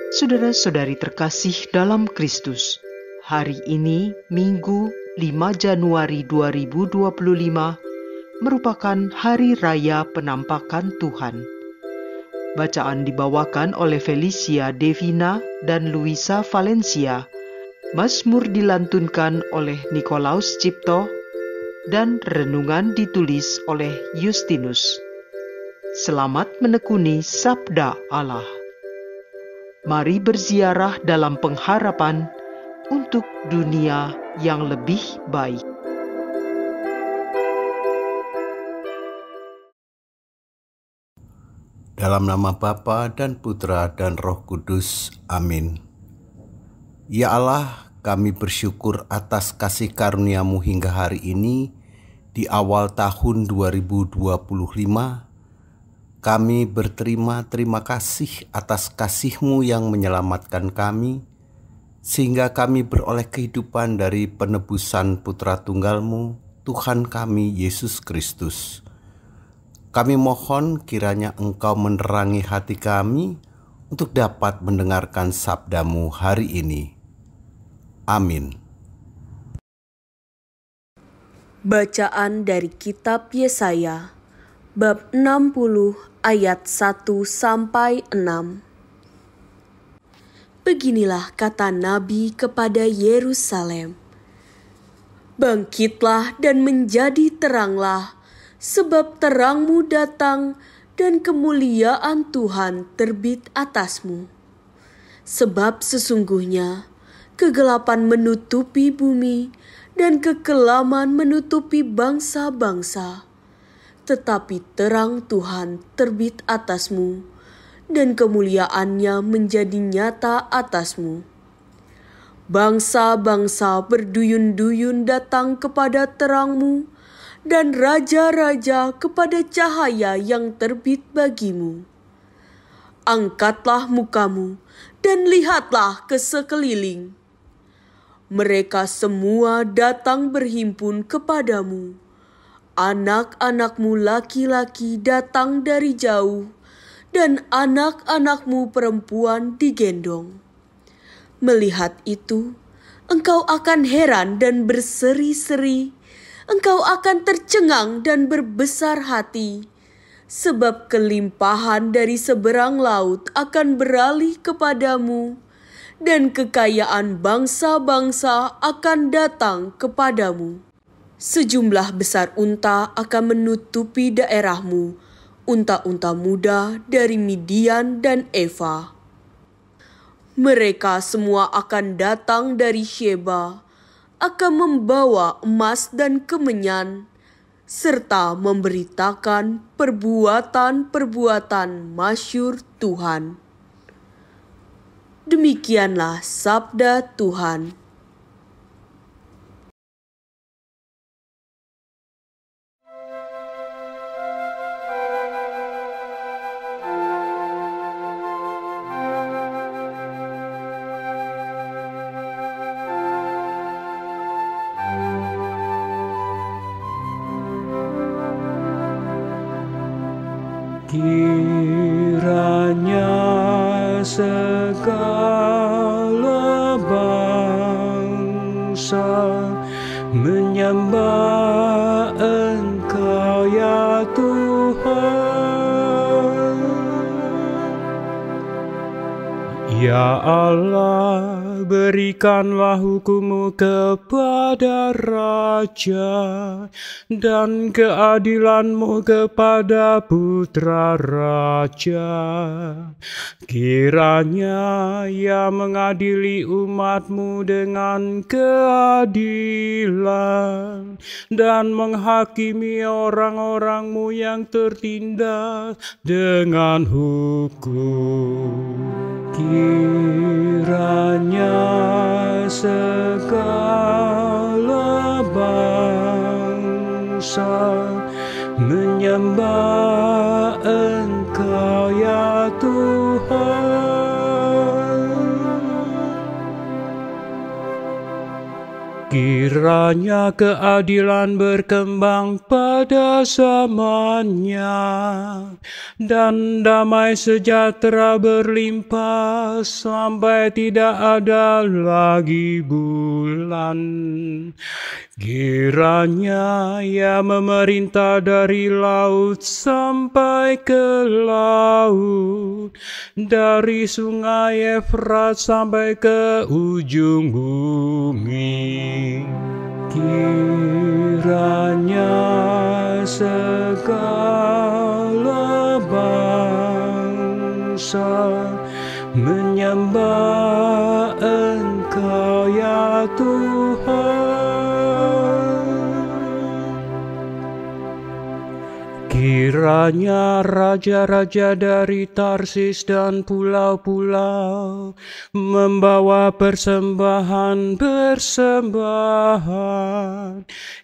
Saudara-saudari terkasih dalam Kristus, hari ini Minggu 5 Januari 2025 merupakan Hari Raya Penampakan Tuhan. Bacaan dibawakan oleh Felicia Devina dan Luisa Valencia. Mazmur dilantunkan oleh Nikolaus Cipto dan renungan ditulis oleh Justinus. Selamat menekuni Sabda Allah. Mari berziarah dalam pengharapan untuk dunia yang lebih baik. Dalam nama Bapa dan Putra dan Roh Kudus. Amin. Ya Allah, kami bersyukur atas kasih karunia-Mu hingga hari ini di awal tahun 2025. Kami terima kasih atas kasih-Mu yang menyelamatkan kami, sehingga kami beroleh kehidupan dari penebusan Putra Tunggal-Mu, Tuhan kami Yesus Kristus. Kami mohon kiranya Engkau menerangi hati kami untuk dapat mendengarkan sabda-Mu hari ini. Amin. Bacaan dari Kitab Yesaya Bab 60 ayat 1-6. Beginilah kata Nabi kepada Yerusalem. Bangkitlah dan menjadi teranglah, sebab terangmu datang dan kemuliaan Tuhan terbit atasmu. Sebab sesungguhnya kegelapan menutupi bumi dan kekelaman menutupi bangsa-bangsa. Tetapi terang Tuhan terbit atasmu, dan kemuliaannya menjadi nyata atasmu. Bangsa-bangsa berduyun-duyun datang kepada terangmu, dan raja-raja kepada cahaya yang terbit bagimu. Angkatlah mukamu, dan lihatlah ke sekeliling. Mereka semua datang berhimpun kepadamu. Anak-anakmu laki-laki datang dari jauh, dan anak-anakmu perempuan digendong. Melihat itu, engkau akan heran dan berseri-seri, engkau akan tercengang dan berbesar hati, sebab kelimpahan dari seberang laut akan beralih kepadamu, dan kekayaan bangsa-bangsa akan datang kepadamu. Sejumlah besar unta akan menutupi daerahmu, unta-unta muda dari Midian dan Eva. Mereka semua akan datang dari Sheba, akan membawa emas dan kemenyan, serta memberitakan perbuatan-perbuatan masyhur Tuhan. Demikianlah sabda Tuhan. Kiranya segala bangsa menyembah Engkau ya Tuhan. Ya Allah, berikanlah hukum-Mu kepada raja dan keadilan-Mu kepada putra raja. Kiranya Ia mengadili umat-Mu dengan keadilan dan menghakimi orang-orang-Mu yang tertindas dengan hukum. Kiranya segala bangsa menyembah Engkau ya Tuhan. Kiranya keadilan berkembang pada zamannya, dan damai sejahtera berlimpah sampai tidak ada lagi bulan. Kiranya Ia memerintah dari laut sampai ke laut, dari sungai Efrat sampai ke ujung bumi. Kiranya segala bangsa menyembah Engkau ya Tuhan. Kiranya raja-raja dari Tarsis dan pulau-pulau membawa persembahan.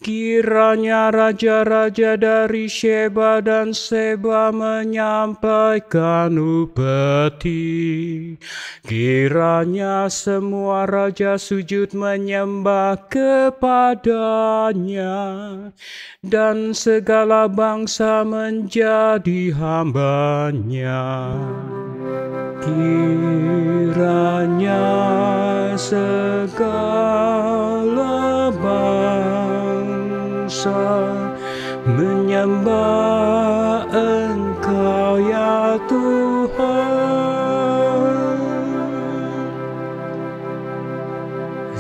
Kiranya raja-raja dari Sheba dan Seba menyampaikan upeti. Kiranya semua raja sujud menyembah kepadanya, dan segala bangsa menjadi hambanya. Kiranya segala bangsa menyembah Engkau ya Tuhan.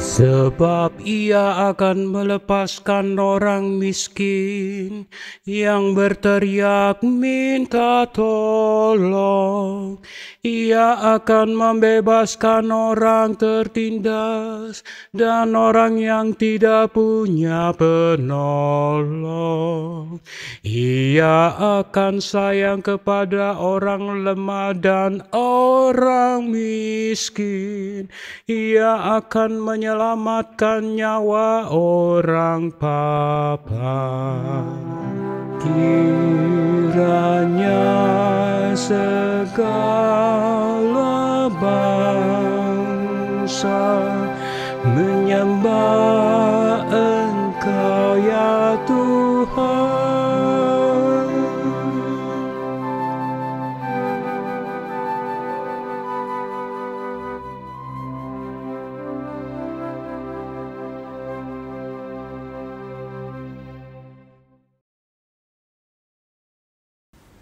Sebab Ia akan melepaskan orang miskin yang berteriak minta tolong. Ia akan membebaskan orang tertindas dan orang yang tidak punya penolong. Ia akan sayang kepada orang lemah dan orang miskin. Ia akan menyelamatkan nyawa orang papan. Kiranya segala bangsa menyembah Engkau ya Tuhan.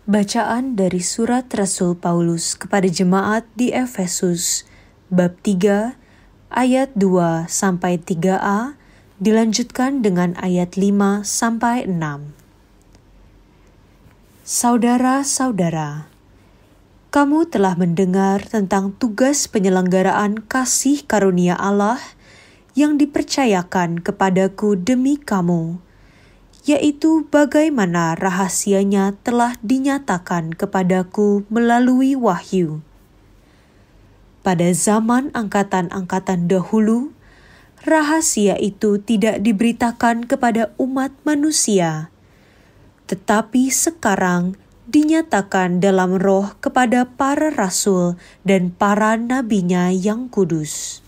Bacaan dari surat Rasul Paulus kepada jemaat di Efesus, bab 3, ayat 2-3a, dilanjutkan dengan ayat 5-6. Saudara-saudara, kamu telah mendengar tentang tugas penyelenggaraan kasih karunia Allah yang dipercayakan kepadaku demi kamu, yaitu bagaimana rahasianya telah dinyatakan kepadaku melalui wahyu. Pada zaman angkatan-angkatan dahulu, rahasia itu tidak diberitakan kepada umat manusia, tetapi sekarang dinyatakan dalam roh kepada para rasul dan para nabinya yang kudus.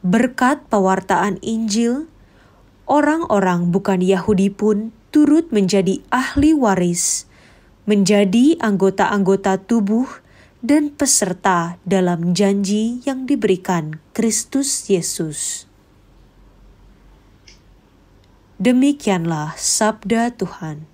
Berkat pewartaan Injil, orang-orang bukan Yahudi pun turut menjadi ahli waris, menjadi anggota-anggota tubuh dan peserta dalam janji yang diberikan Kristus Yesus. Demikianlah sabda Tuhan.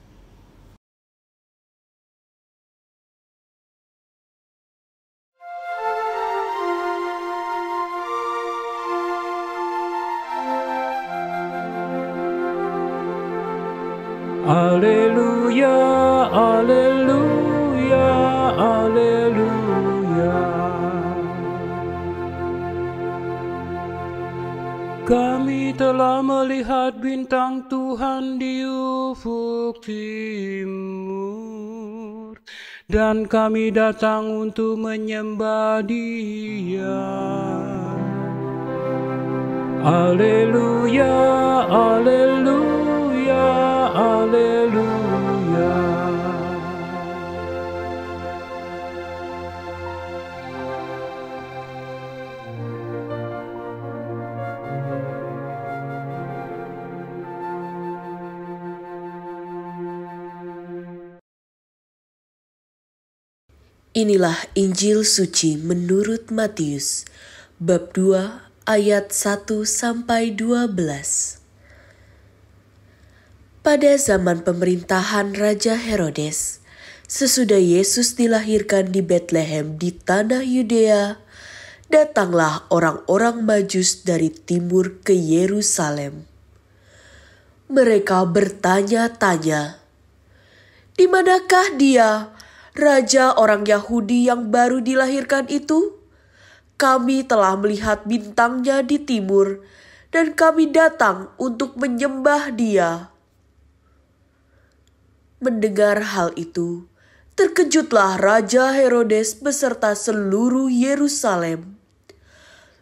Alleluia, alleluia, alleluia. Kami telah melihat bintang Tuhan di ufuk timur, dan kami datang untuk menyembah Dia. Alleluia, alleluia, alleluia. Inilah Injil suci menurut Matius, bab 2 ayat 1-12. Pada zaman pemerintahan Raja Herodes, sesudah Yesus dilahirkan di Betlehem di tanah Yudea, datanglah orang-orang Majus dari timur ke Yerusalem. Mereka bertanya-tanya, "Di manakah dia, Raja orang Yahudi yang baru dilahirkan itu? Kami telah melihat bintangnya di timur, dan kami datang untuk menyembah dia." Mendengar hal itu, terkejutlah Raja Herodes beserta seluruh Yerusalem.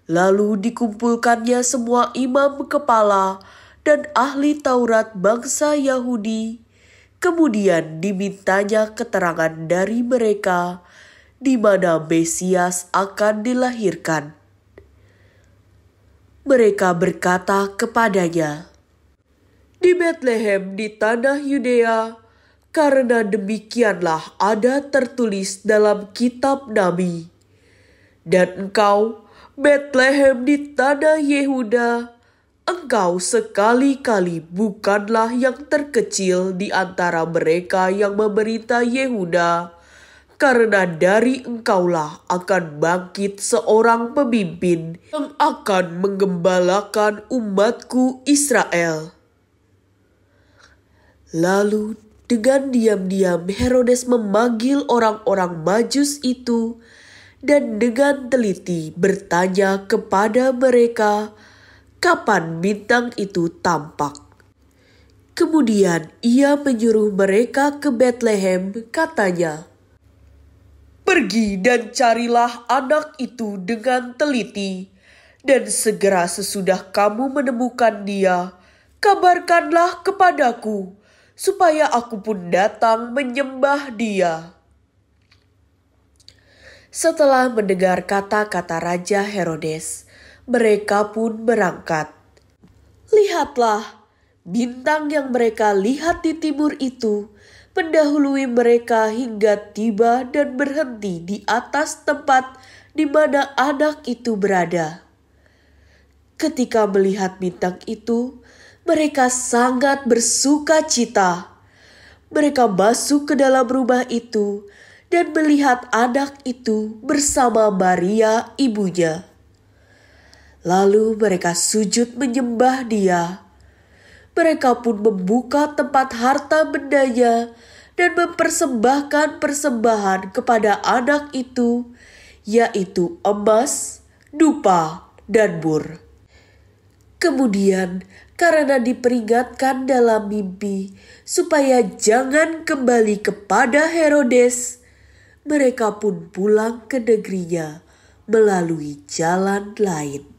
Lalu dikumpulkannya semua imam kepala dan ahli Taurat bangsa Yahudi. Kemudian dimintanya keterangan dari mereka di mana Mesias akan dilahirkan. Mereka berkata kepadanya, "Di Betlehem di tanah Yudea, karena demikianlah ada tertulis dalam kitab Nabi. Dan engkau, Betlehem di tanah Yehuda, engkau sekali-kali bukanlah yang terkecil di antara mereka yang memerintah Yehuda, karena dari engkaulah akan bangkit seorang pemimpin yang akan menggembalakan umatku Israel." Lalu dengan diam-diam Herodes memanggil orang-orang Majus itu dan dengan teliti bertanya kepada mereka kapan bintang itu tampak. Kemudian ia menyuruh mereka ke Betlehem, katanya, "Pergi dan carilah anak itu dengan teliti, dan segera sesudah kamu menemukan dia, kabarkanlah kepadaku, supaya aku pun datang menyembah dia." Setelah mendengar kata-kata Raja Herodes, mereka pun berangkat. Lihatlah, bintang yang mereka lihat di timur itu mendahului mereka hingga tiba dan berhenti di atas tempat di mana anak itu berada. Ketika melihat bintang itu, mereka sangat bersuka cita. Mereka masuk ke dalam rumah itu dan melihat anak itu bersama Maria ibunya. Lalu mereka sujud menyembah dia. Mereka pun membuka tempat harta bendanya dan mempersembahkan persembahan kepada anak itu, yaitu emas, dupa, dan mur. Kemudian karena diperingatkan dalam mimpi supaya jangan kembali kepada Herodes, mereka pun pulang ke negerinya melalui jalan lain.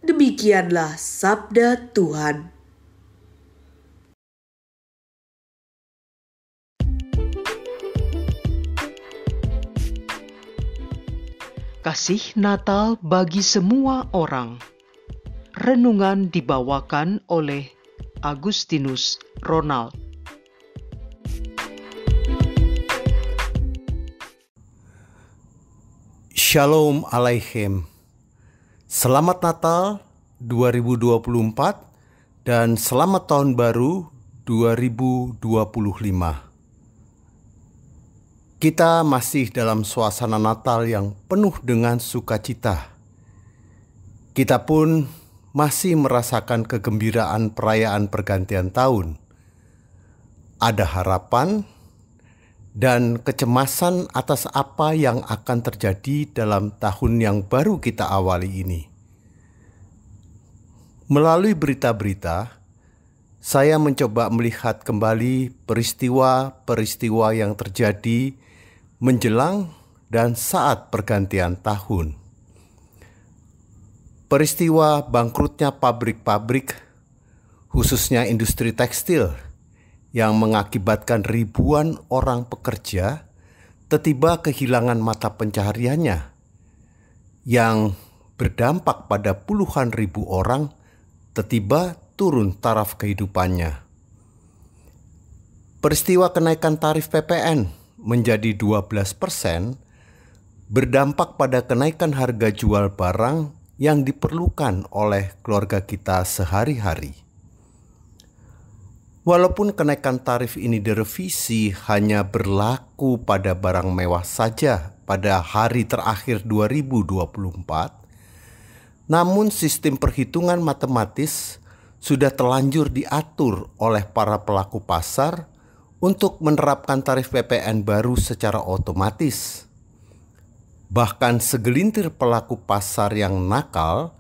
Demikianlah sabda Tuhan. Kasih Natal bagi semua orang. Renungan dibawakan oleh Agustinus Ronald. Shalom Aleichem. Selamat Natal 2024 dan selamat Tahun Baru 2025. Kita masih dalam suasana Natal yang penuh dengan sukacita. Kita pun masih merasakan kegembiraan perayaan pergantian tahun. Ada harapan dan kecemasan atas apa yang akan terjadi dalam tahun yang baru kita awali ini. Melalui berita-berita, saya mencoba melihat kembali peristiwa-peristiwa yang terjadi menjelang dan saat pergantian tahun. Peristiwa bangkrutnya pabrik-pabrik, khususnya industri tekstil, yang mengakibatkan ribuan orang pekerja tiba-tiba kehilangan mata pencahariannya, yang berdampak pada puluhan ribu orang tiba-tiba turun taraf kehidupannya. Peristiwa kenaikan tarif PPN menjadi 12% berdampak pada kenaikan harga jual barang yang diperlukan oleh keluarga kita sehari-hari. Walaupun kenaikan tarif ini direvisi hanya berlaku pada barang mewah saja pada hari terakhir 2024, namun sistem perhitungan matematis sudah terlanjur diatur oleh para pelaku pasar untuk menerapkan tarif PPN baru secara otomatis. Bahkan segelintir pelaku pasar yang nakal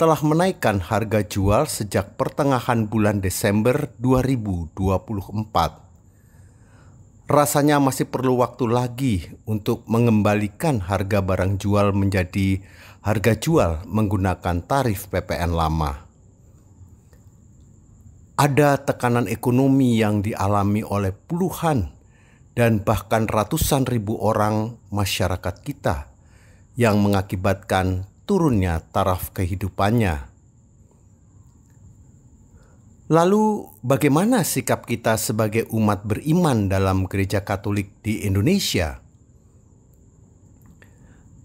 telah menaikkan harga jual sejak pertengahan bulan Desember 2024. Rasanya masih perlu waktu lagi untuk mengembalikan harga barang jual menjadi harga jual menggunakan tarif PPN lama. Ada tekanan ekonomi yang dialami oleh puluhan dan bahkan ratusan ribu orang masyarakat kita yang mengakibatkan turunnya taraf kehidupannya. Lalu bagaimana sikap kita sebagai umat beriman dalam Gereja Katolik di Indonesia?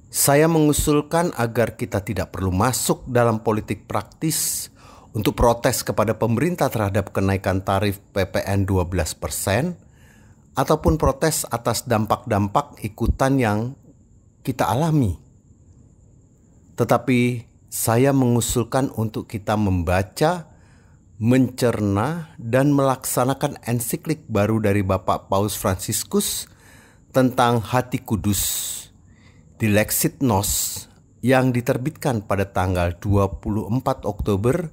Saya mengusulkan agar kita tidak perlu masuk dalam politik praktis untuk protes kepada pemerintah terhadap kenaikan tarif PPN 12% ataupun protes atas dampak-dampak ikutan yang kita alami. Tetapi saya mengusulkan untuk kita membaca, mencerna, dan melaksanakan ensiklik baru dari Bapak Paus Fransiskus tentang Hati Kudus, Dilexit Nos, yang diterbitkan pada tanggal 24 Oktober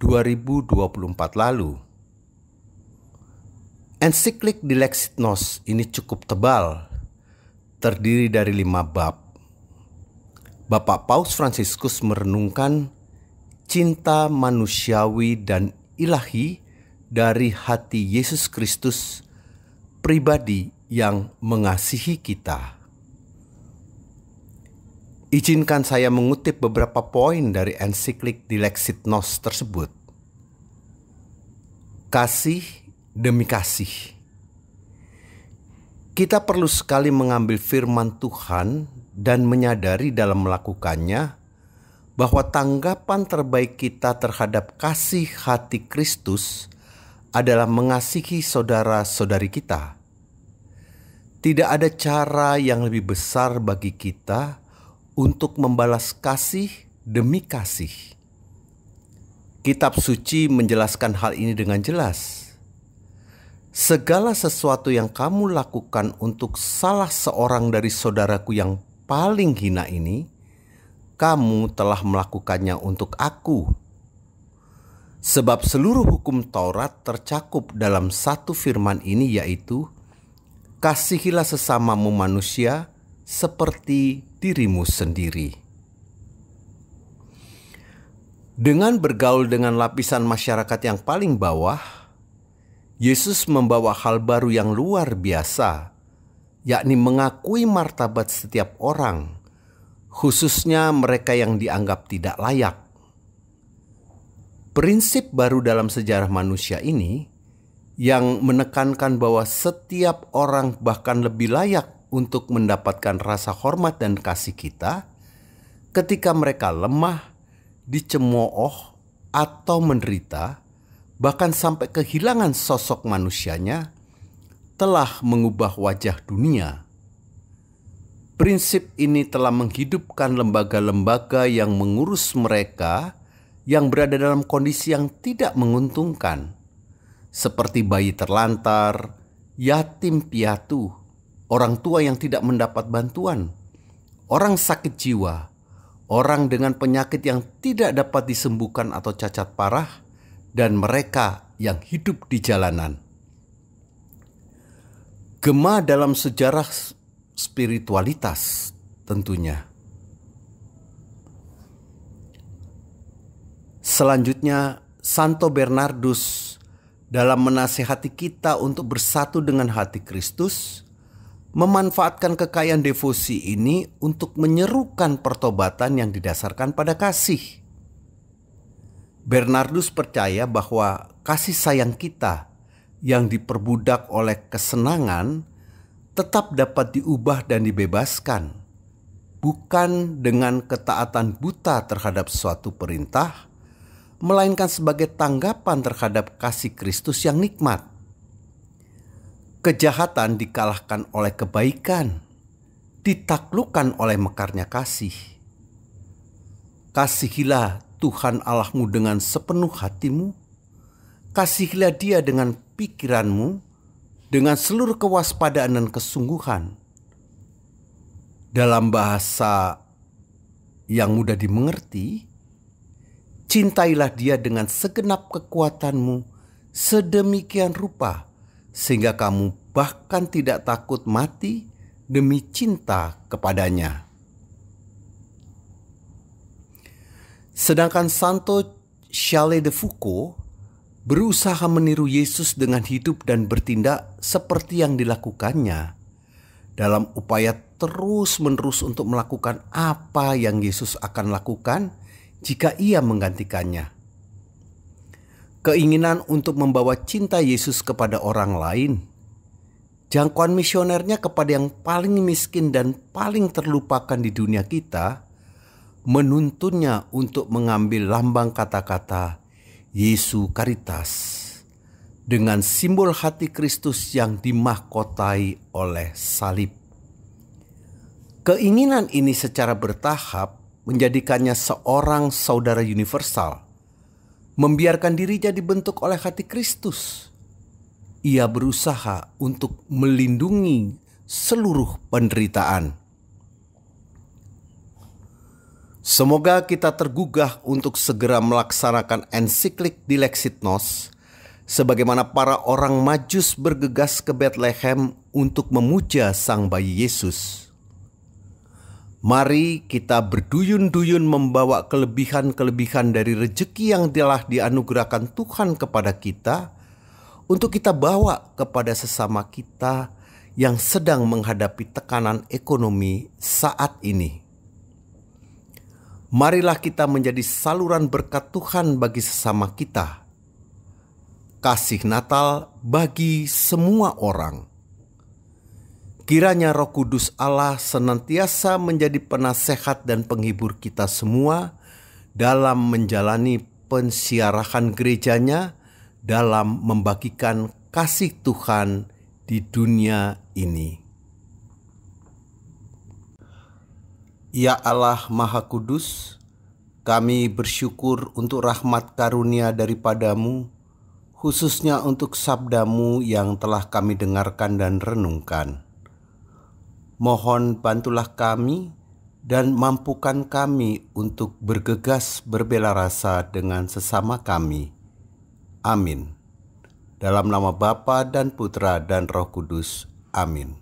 2024 lalu. Ensiklik Dilexit Nos ini cukup tebal, terdiri dari 5 bab. Bapak Paus Fransiskus merenungkan cinta manusiawi dan ilahi dari hati Yesus Kristus, pribadi yang mengasihi kita. Izinkan saya mengutip beberapa poin dari ensiklik Dilexit Nos tersebut. Kasih demi kasih. Kita perlu sekali mengambil firman Tuhan dan menyadari dalam melakukannya bahwa tanggapan terbaik kita terhadap kasih hati Kristus adalah mengasihi saudara-saudari kita. Tidak ada cara yang lebih besar bagi kita untuk membalas kasih demi kasih. Kitab suci menjelaskan hal ini dengan jelas. Segala sesuatu yang kamu lakukan untuk salah seorang dari saudaraku yang paling hina ini, kamu telah melakukannya untuk aku. Sebab seluruh hukum Taurat tercakup dalam satu firman ini, yaitu kasihilah sesamamu manusia seperti dirimu sendiri. Dengan bergaul dengan lapisan masyarakat yang paling bawah, Yesus membawa hal baru yang luar biasa, yakni mengakui martabat setiap orang, khususnya mereka yang dianggap tidak layak. Prinsip baru dalam sejarah manusia ini yang menekankan bahwa setiap orang bahkan lebih layak untuk mendapatkan rasa hormat dan kasih kita ketika mereka lemah, dicemooh, atau menderita, bahkan sampai kehilangan sosok manusianya, telah mengubah wajah dunia. Prinsip ini telah menghidupkan lembaga-lembaga yang mengurus mereka yang berada dalam kondisi yang tidak menguntungkan, seperti bayi terlantar, yatim piatu, orang tua yang tidak mendapat bantuan, orang sakit jiwa, orang dengan penyakit yang tidak dapat disembuhkan atau cacat parah, dan mereka yang hidup di jalanan. Gema dalam sejarah spiritualitas tentunya. Selanjutnya, Santo Bernardus dalam menasihati kita untuk bersatu dengan hati Kristus, memanfaatkan kekayaan devosi ini untuk menyerukan pertobatan yang didasarkan pada kasih. Bernardus percaya bahwa kasih sayang kita yang diperbudak oleh kesenangan tetap dapat diubah dan dibebaskan, bukan dengan ketaatan buta terhadap suatu perintah, melainkan sebagai tanggapan terhadap kasih Kristus yang nikmat. Kejahatan dikalahkan oleh kebaikan, ditaklukkan oleh mekarnya kasih. Kasihilah Tuhan Allahmu dengan sepenuh hatimu, kasihilah Dia dengan pikiranmu, dengan seluruh kewaspadaan dan kesungguhan. Dalam bahasa yang mudah dimengerti, cintailah Dia dengan segenap kekuatanmu sedemikian rupa, sehingga kamu bahkan tidak takut mati demi cinta kepadanya. Sedangkan Santo Charles de Foucault berusaha meniru Yesus dengan hidup dan bertindak seperti yang dilakukannya, dalam upaya terus-menerus untuk melakukan apa yang Yesus akan lakukan jika Ia menggantikannya. Keinginan untuk membawa cinta Yesus kepada orang lain, jangkauan misionernya kepada yang paling miskin dan paling terlupakan di dunia kita, menuntunnya untuk mengambil lambang kata-kata Yesu Caritas dengan simbol hati Kristus yang dimahkotai oleh salib. Keinginan ini secara bertahap menjadikannya seorang saudara universal, membiarkan dirinya dibentuk oleh hati Kristus. Ia berusaha untuk melindungi seluruh penderitaan. Semoga kita tergugah untuk segera melaksanakan ensiklik Dilexit Nos, sebagaimana para orang Majus bergegas ke Bethlehem untuk memuja Sang Bayi Yesus. Mari kita berduyun-duyun membawa kelebihan-kelebihan dari rejeki yang telah dianugerahkan Tuhan kepada kita, untuk kita bawa kepada sesama kita yang sedang menghadapi tekanan ekonomi saat ini. Marilah kita menjadi saluran berkat Tuhan bagi sesama kita. Kasih Natal bagi semua orang. Kiranya Roh Kudus Allah senantiasa menjadi penasehat dan penghibur kita semua dalam menjalani pensiarahan gerejanya, dalam membagikan kasih Tuhan di dunia ini. Ya Allah Maha Kudus, kami bersyukur untuk rahmat karunia daripada-Mu, khususnya untuk sabda-Mu yang telah kami dengarkan dan renungkan. Mohon bantulah kami dan mampukan kami untuk bergegas berbela rasa dengan sesama kami. Amin. Dalam nama Bapa dan Putra dan Roh Kudus. Amin.